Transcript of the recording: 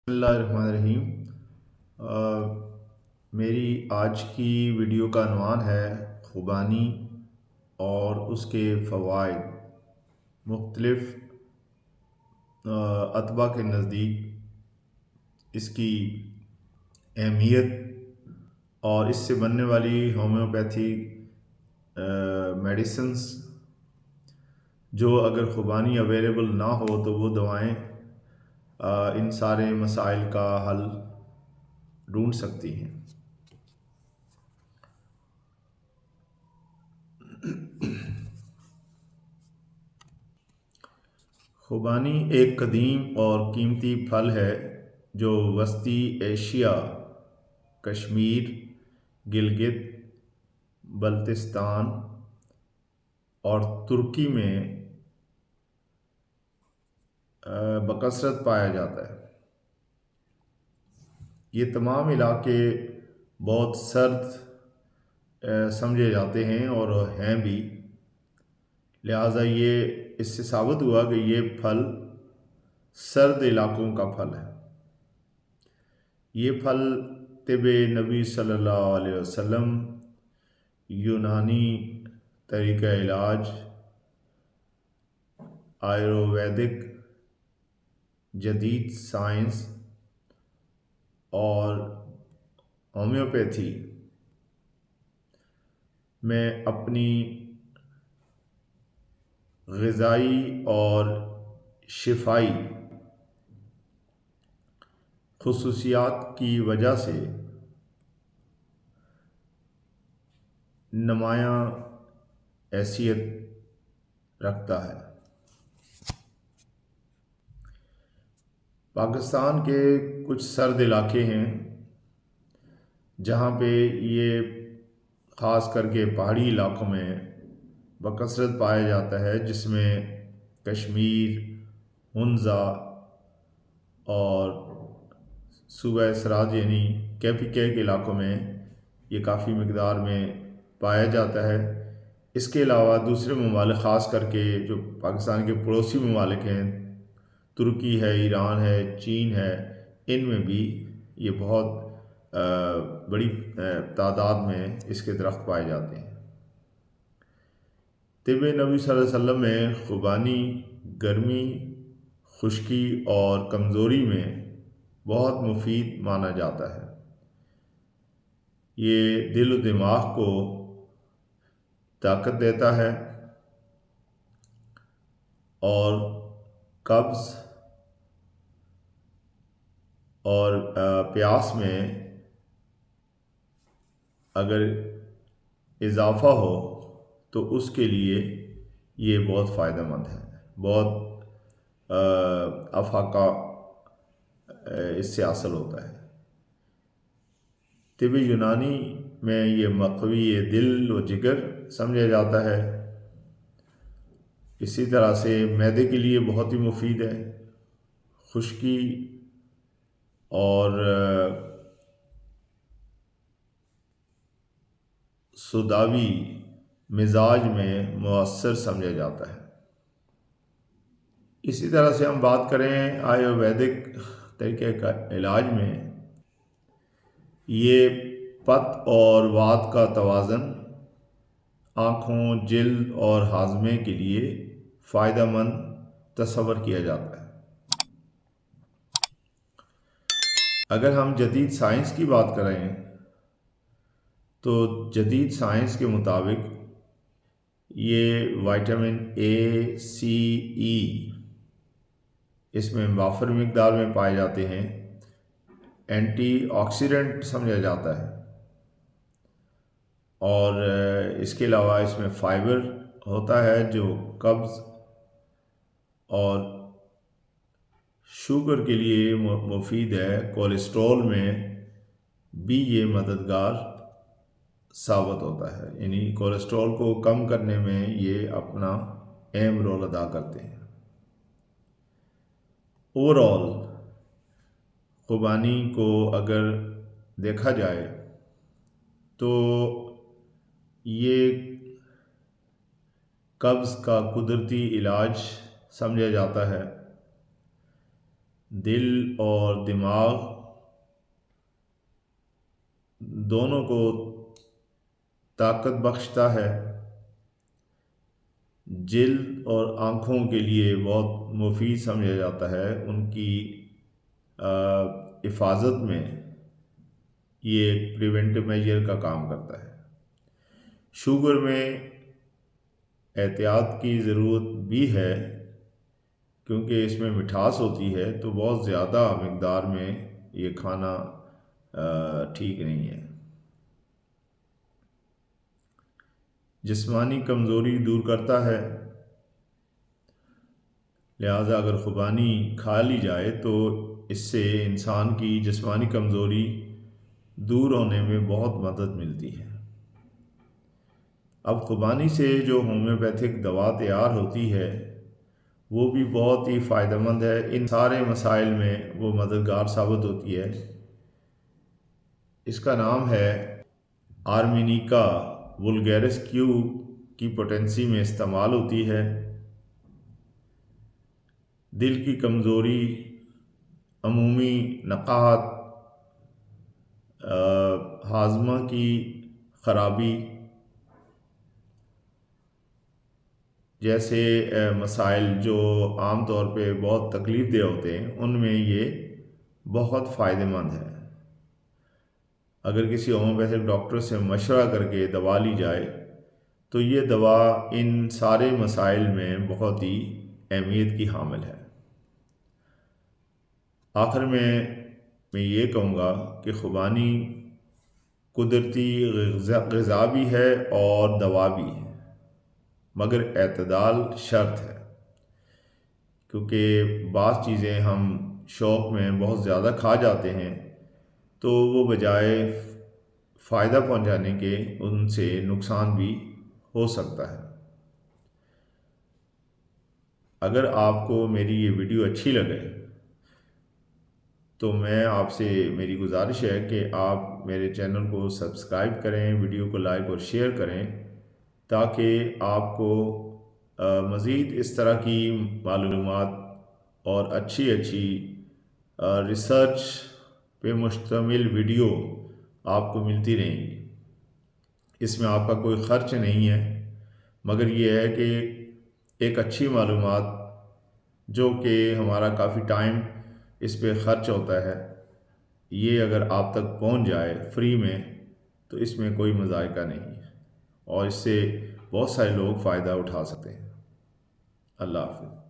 بسم اللہ الرحمن الرحیم۔ میری آج کی ویڈیو کا عنوان ہے خوبانی اور اس کے فوائد مختلف اطباء کے نزدیک اس کی اہمیت اور اس سے بننے والی ہومیوپیتھی میڈیسنز جو اگر خوبانی اویلیبل نہ ہو تو وہ دوائیں ان سارے مسائل کا حل ڈھونڈ سکتی ہیں۔ خوبانی ایک قدیم اور قیمتی پھل ہے جو وسطی ایشیا، کشمیر، گلگت بلتستان اور ترکی میں بکثرت پایا جاتا ہے۔ یہ تمام علاقے بہت سرد سمجھے جاتے ہیں اور ہیں بھی، لہٰذا یہ اس سے ثابت ہوا کہ یہ پھل سرد علاقوں کا پھل ہے۔ یہ پھل طب نبی صلی اللہ علیہ وسلم، یونانی طریقہ علاج، آیورویدک، جدید سائنس اور ہومیوپیتھی میں اپنی غذائی اور شفائی خصوصیات کی وجہ سے نمایاں حیثیت رکھتا ہے۔ پاکستان کے کچھ سرد علاقے ہیں جہاں پہ یہ خاص کر کے پہاڑی علاقوں میں بکثرت پایا جاتا ہے، جس میں کشمیر، ہنزا اور صوبہ سراج یعنی KPK کے علاقوں میں یہ کافی مقدار میں پایا جاتا ہے۔ اس کے علاوہ دوسرے ممالک، خاص کر کے جو پاکستان کے پڑوسی ممالک ہیں، ترکی ہے، ایران ہے، چین ہے، ان میں بھی یہ بہت بڑی تعداد میں اس کے درخت پائے جاتے ہیں۔ طب نبی صلی اللہ علیہ وسلم میں خوبانی گرمی، خشکی اور کمزوری میں بہت مفید مانا جاتا ہے۔ یہ دل و دماغ کو طاقت دیتا ہے اور قبض اور پیاس میں اگر اضافہ ہو تو اس کے لیے یہ بہت فائدہ مند ہے، بہت افاقہ اس سے حاصل ہوتا ہے۔ طب یونانی میں یہ مقوی دل و جگر سمجھا جاتا ہے۔ اسی طرح سے معدے کے لیے بہت ہی مفید ہے۔ خشکی اور سوداوی مزاج میں مؤثر سمجھا جاتا ہے۔ اسی طرح سے ہم بات کریں آیورویدک طریقہ کا علاج میں، یہ پت اور وات کا توازن آنکھوں، جلد اور ہاضمے کے لیے فائدہ مند تصور کیا جاتا ہے۔ اگر ہم جدید سائنس کی بات کریں تو جدید سائنس کے مطابق یہ وٹامن A، C، E اس میں وافر مقدار میں پائے جاتے ہیں۔ اینٹی آکسیڈنٹ سمجھا جاتا ہے، اور اس کے علاوہ اس میں فائبر ہوتا ہے جو قبض اور شوگر کے لیے مفید ہے۔ کولیسٹرول میں بھی یہ مددگار ثابت ہوتا ہے، یعنی کولیسٹرول کو کم کرنے میں یہ اپنا اہم رول ادا کرتے ہیں۔ اوورآل خوبانی کو اگر دیکھا جائے تو یہ قبض کا قدرتی علاج سمجھا جاتا ہے۔ دل اور دماغ دونوں کو طاقت بخشتا ہے، جلد اور آنکھوں کے لیے بہت مفید سمجھا جاتا ہے، ان کی حفاظت میں یہ ایک پریونٹو میجر کا کام کرتا ہے۔ شوگر میں احتیاط کی ضرورت بھی ہے، کیونکہ اس میں مٹھاس ہوتی ہے، تو بہت زیادہ مقدار میں یہ کھانا ٹھیک نہیں ہے۔ جسمانی کمزوری دور کرتا ہے، لہذا اگر خوبانی کھا لی جائے تو اس سے انسان کی جسمانی کمزوری دور ہونے میں بہت مدد ملتی ہے۔ اب خوبانی سے جو ہومیوپیتھک دوا تیار ہوتی ہے وہ بھی بہت ہی فائدہ مند ہے، ان سارے مسائل میں وہ مددگار ثابت ہوتی ہے۔ اس کا نام ہے آرمینیکا وولگیرس کیو کی پوٹنسی میں استعمال ہوتی ہے۔ دل کی کمزوری، عمومی نقاہت، ہاضمہ کی خرابی جیسے مسائل جو عام طور پہ بہت تکلیف دہ ہوتے ہیں، ان میں یہ بہت فائدہ مند ہے۔ اگر کسی ہومیوپیتھک ڈاکٹر سے مشورہ کر کے دوا لی جائے تو یہ دوا ان سارے مسائل میں بہت ہی اہمیت کی حامل ہے۔ آخر میں یہ کہوں گا کہ خوبانی قدرتی غذا بھی ہے اور دوا بھی ہے، مگر اعتدال شرط ہے، کیونکہ بعض چیزیں ہم شوق میں بہت زیادہ کھا جاتے ہیں تو وہ بجائے فائدہ پہنچانے کے ان سے نقصان بھی ہو سکتا ہے۔ اگر آپ کو میری یہ ویڈیو اچھی لگے تو میں آپ سے میری گزارش ہے کہ آپ میرے چینل کو سبسکرائب کریں، ویڈیو کو لائک اور شیئر کریں، تاکہ آپ کو مزید اس طرح کی معلومات اور اچھی ریسرچ پہ مشتمل ویڈیو آپ کو ملتی رہیں گی۔ اس میں آپ کا کوئی خرچ نہیں ہے، مگر یہ ہے کہ ایک اچھی معلومات جو کہ ہمارا کافی ٹائم اس پہ خرچ ہوتا ہے، یہ اگر آپ تک پہنچ جائے فری میں تو اس میں کوئی مذائقہ نہیں ہے، اور اس سے بہت سارے لوگ فائدہ اٹھا سکتے ہیں۔ اللہ حافظ۔